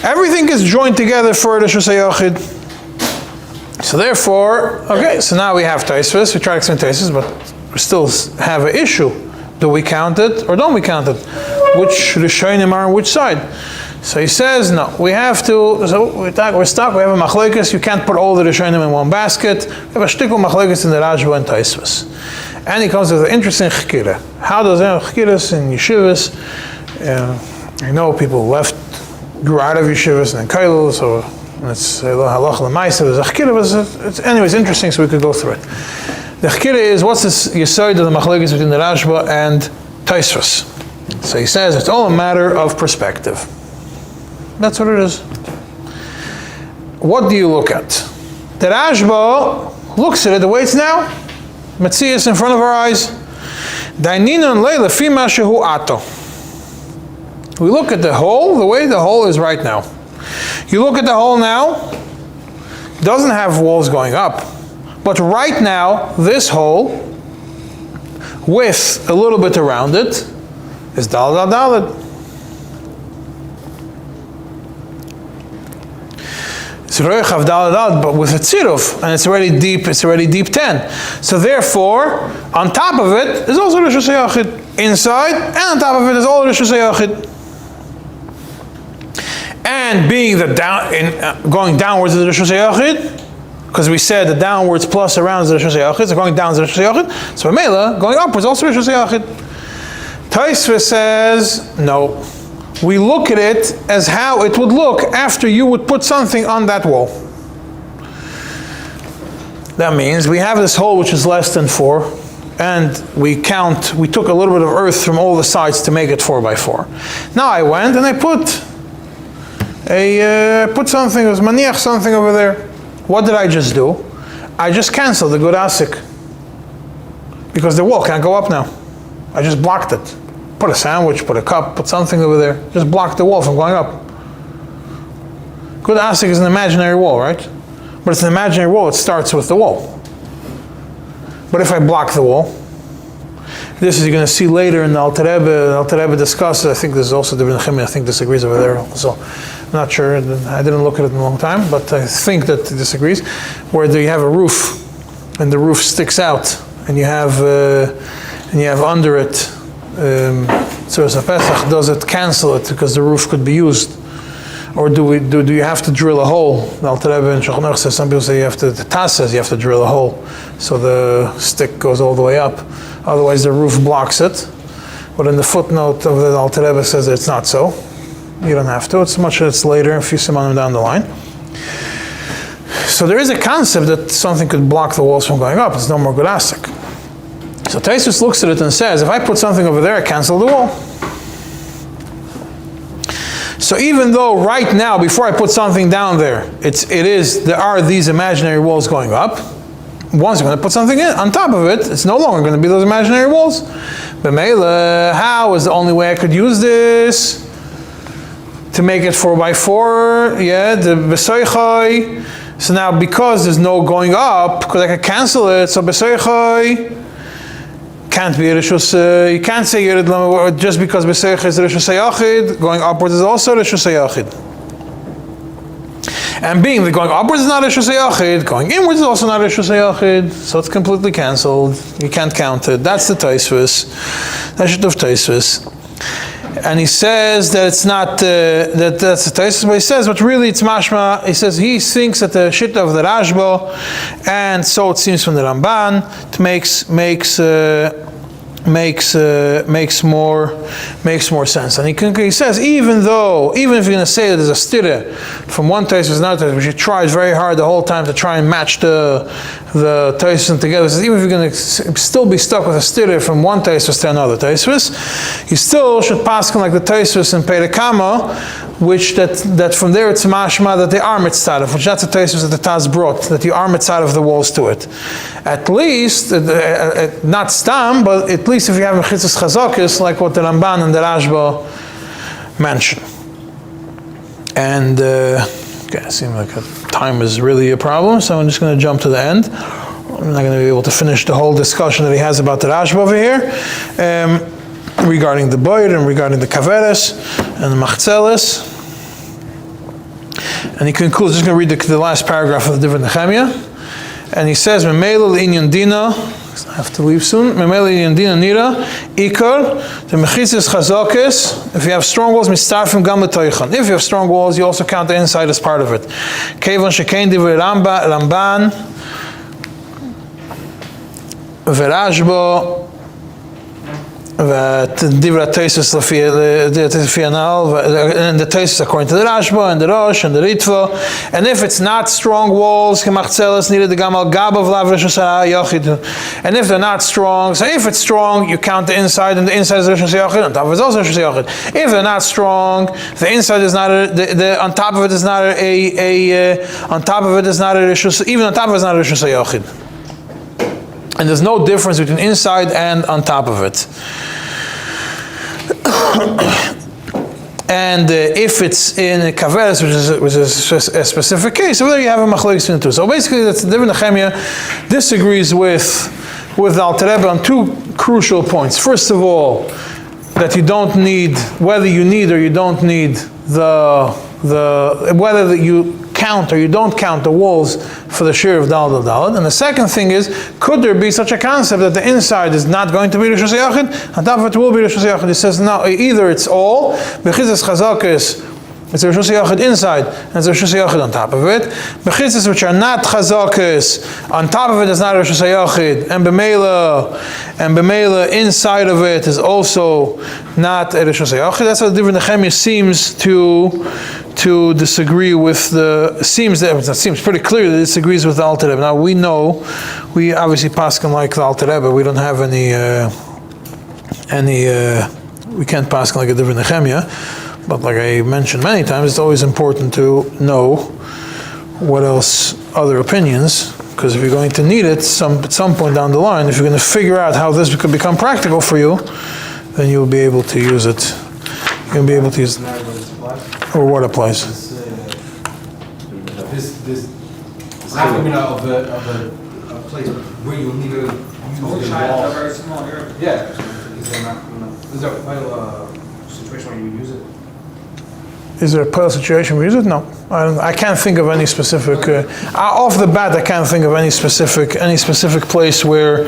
Everything is joined together for Reshus HaYachid. So therefore, okay, so now we have Tosfos. We try to explain Tosfos, but we still have an issue. Do we count it or don't we count it? Which Rishonim are on which side? So he says, no, we have to, so we're stuck, we have a machlokes, you can't put all the Rishonim in one basket. We have a shtickle machlokes in the Rashba and Tosfos. And he comes with an interesting chikira. How does chikiras in yeshivas, I know people grew out of yeshivas and kailul, so it's halach l'maisa, there's a chikira, but anyways, interesting, so we could go through it. The chikira is, what's this yesod of the machlokes between the Rashba and Tosfos? So he says, it's all a matter of perspective. That's what it is. What do you look at? The Rashba looks at it the way it's now. Metzias in front of our eyes. We look at the hole the way the hole is right now. You look at the hole now, it doesn't have walls going up. But right now, this hole, with a little bit around it, is dalad dalad. It's roichav dalad, but with a tziruf, and it's already deep 10. So therefore, on top of it is also Reshus HaYachid. Inside, and on top of it is all Reshus HaYachid. And being the going downwards is the Reshus HaYachid, because we said the downwards plus around is the Reshus HaYachid, so going down is the Reshus HaYachid. So Mela, going upwards also Reshus HaYachid. Tosfos says, no. We look at it as how it would look after you would put something on that wall. That means we have this hole which is less than 4, and we took a little bit of earth from all the sides to make it 4x4. Now I went and I put something, it was maniach something over there. What did I just do? I just canceled the good asik. Because the wall can't go up now. I just blocked it. Put a sandwich, put a cup, put something over there. Just block the wall from going up. Good asik is an imaginary wall, right? But it's an imaginary wall, it starts with the wall. But if I block the wall, this is you're going to see later in the Alter Rebbe discusses, I think this is also the נחmia, I think disagrees over there also. I'm not sure, I didn't look at it in a long time, but I think that he disagrees, where you have a roof, and the roof sticks out, and you have under it, so as a Pesach, does it cancel it because the roof could be used? Or do you have to drill a hole? The Alter Rebbe in Shulchan says, some people say the Tas says you have to drill a hole, so the stick goes all the way up. Otherwise the roof blocks it. But in the footnote of the Alter Rebbe says that it's not so. You don't have to. It's much as it's later, a few simanim down the line. So there is a concept that something could block the walls from going up. It's no more Gurasik. So Taisus looks at it and says, if I put something over there, I cancel the wall. So even though right now, before I put something down there, there are these imaginary walls going up, once I'm going to put something in on top of it, it's no longer going to be those imaginary walls. But how is the only way I could use this? To make it 4x4, yeah, the besoichai. So now because there's no going up, because I can cancel it, so besoichai can't be rishus. You can't say Yerid just because besoichai is rishus hayachid, going upwards is also rishus hayachid. And being that going upwards is not rishus hayachid, going inwards is also not rishus hayachid, so it's completely cancelled. You can't count it. That's the Taisvus. That's the Taisvus. And he says that it's not, that's the Taisvus, but he says, but really it's mashma. He says he thinks that the shit of the Rashba, and so it seems from the Ramban, it makes more sense. And he says, even if you're going to say that there's a stira from one Taisvus to another Taisvus, which he tries very hard the whole time to try and match the Taisvus together, says, even if you're going to still be stuck with a stira from one Taisvus to another Taisvus, you still should pass like the Taisvus in Perekama, which that from there it's mashma that they are mitzaref, which that's a Taisvus that the Taz brought, that you are mitzaref the walls to it. At least, not stam, but at least if you have mechitzas chazakis, like what the Ramban and the Rashba mention. And it seems like time is really a problem, so I'm just going to jump to the end. I'm not going to be able to finish the whole discussion that he has about the Rashba over here, regarding the boyer and regarding the kaveres and the machzeles. And he concludes, just going to read the last paragraph of the דיברי נחמיה. And he says, Memela l'inyan dina, I have to leave soon, Memela l'inyan dina nira, ikar, the mechitzis chazakis, if you have strong walls, mistarfim gam l'toichan. If you have strong walls, you also count the inside as part of it. Kevan shekein divrei Ramban, v'rashba, ודברי Taisus לפי הנ"ל, and the Taisus according to the Rashba and the Rosh and the Ritva. And if it's not strong walls, and if they're not strong, so if it's strong, you count the inside, and the inside is Rishus Yachid, on top of it is also Rishus Yachid. If they're not strong, the inside is not on top of it is not on top of it is not a Rishus, even on top of it is not a Rishus Yachid. And there's no difference between inside and on top of it. And if it's in a kaveres, which is a specific case, so there you have a machlokes between the two. So basically, that's the דיברי נחמיה disagrees with the Alter Rebbe on two crucial points. First of all, that you don't need, whether you need or you don't need whether you count or you don't count the walls for the share of Dalad. And the second thing is, could there be such a concept that the inside is not going to be Rishus Yachid, on top of it will be Rishus Yachid? He says, no, either it's all, Bechitzas Chazakis, it's a Rishus Yachid inside, and it's a Rishus Yachid on top of it. Bechitzas which are not Chazakis, on top of it is not a Rishus Yachid, and B'meila inside of it is also not a Rishus Yachid. That's what the דיברי נחמיה seems to disagree with it seems pretty clear that it disagrees with the Alter Rebbe. Now we obviously paskin like the Alter Rebbe, we don't have any we can't paskin like a דיברי נחמיה, but like I mentioned many times, it's always important to know what else other opinions, because if you're going to need it at some point down the line, if you're going to figure out how this could become practical for you, then you'll be able to use it. You'll be able to use it. Or what applies? This נחmia of a place where you'll need to use the walls. Very small area. Yeah. Is there a situation where you use it? Is there a pilot situation where we use it? No, I can't think of any specific. Off the bat, I can't think of any specific place where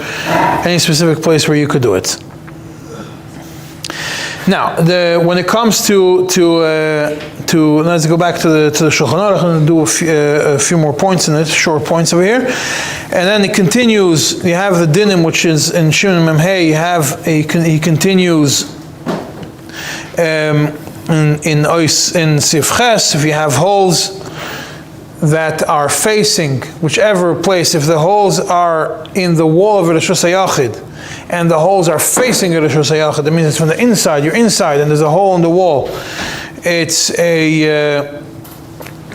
you could do it. Now, when it comes to let's go back to the Shulchan Aruch. I'm going to do a few more points in it, short points over here, and then he continues. You have the dinim, which is in Shimon Memhei. He continues in Sif Ches. If you have holes that are facing whichever place, if the holes are in the wall of Reshus HaYachid and the holes are facing Reshus HaYachid, that means it's from the inside, you're inside and there's a hole in the wall. It's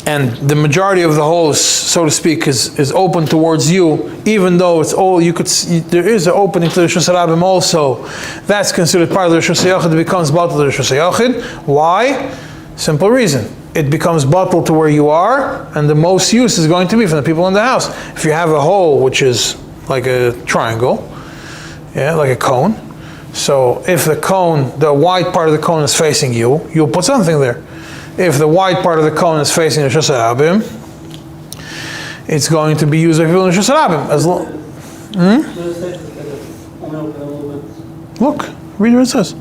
and the majority of the holes, so to speak, is open towards you, even though it's all, you could see, there is an opening to the Reshus HaRabim also. That's considered part of the Reshus HaYachid, it becomes batal to the Reshus HaYachid. Why? Simple reason. It becomes batal to where you are, and the most use is going to be from the people in the house. If you have a hole which is like a triangle, yeah, like a cone, so if the cone, the wide part of the cone is facing you, you'll put something there. If the wide part of the cone is facing the Reshus HaRabim, it's going to be used by people in the Reshus HaRabim. As long, look, read what it says.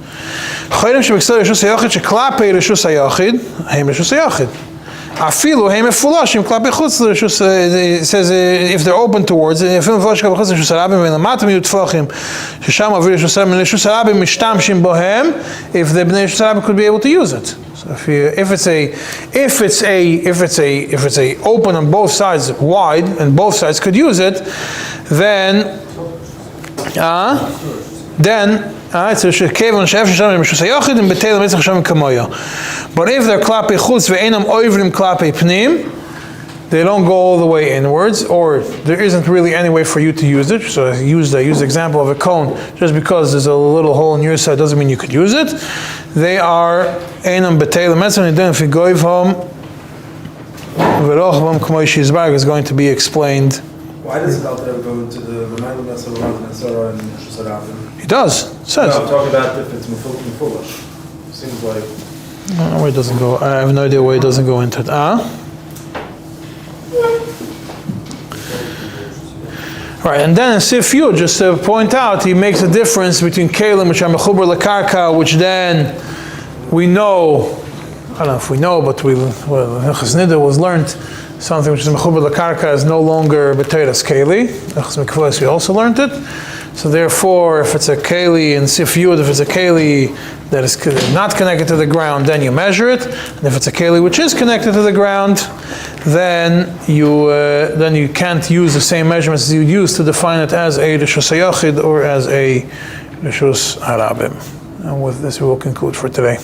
Chayrim sheb'ksel Reshus HaYachid sheklapei Reshus HaYachid heim Reshus HaYachid. Afilu heim mefulashim klapei chutz Reshus. It says if they're open towards it, afilu mefulashim klapei chutz Reshus HaRabim ve'lamatam yut tfachim shesham avir Reshus HaRabim Reshus HaRabim mishtamshim bohem. If the Bnei Reshus HaRabim could be able to use it. So if it's a open on both sides, wide, and both sides could use it, then it's a kevan shef sham Reshus HaYachid and betel mitzach sham kamoya. But if they're klapei chutz ve'enam oivrim klapei pnim, they don't go all the way inwards, or there isn't really any way for you to use it. So I used the example of a cone. Just because there's a little hole on your side doesn't mean you could use it. They are enam betel mitzach and then if you go home, ve'rochvam kamoy shizbarg is going to be explained. Why does the Alter go into the Reminder Nasarah and Reshus HaRabim? He does. It says. No, I'm talking about if it's Mefulish. Seems like. I don't know where it doesn't go. I have no idea where it doesn't go into it. Right, and then in Sif Yud, just to point out, he makes a difference between Kalim, which are Mechuber Lakarka, which then we know, I don't know if we know, but Nechas Nida was learned, something which is Mechuber Lakarka is no longer B'Teiras Keli. Nechas Mikvos, we also learned it. So therefore, if it's a Keli in Sif Yud, if it's a Keli that is not connected to the ground, then you measure it. And if it's a Keli which is connected to the ground, then you can't use the same measurements as you use to define it as a Reshus HaYachid or as a Reshus HaRabim. And with this we will conclude for today.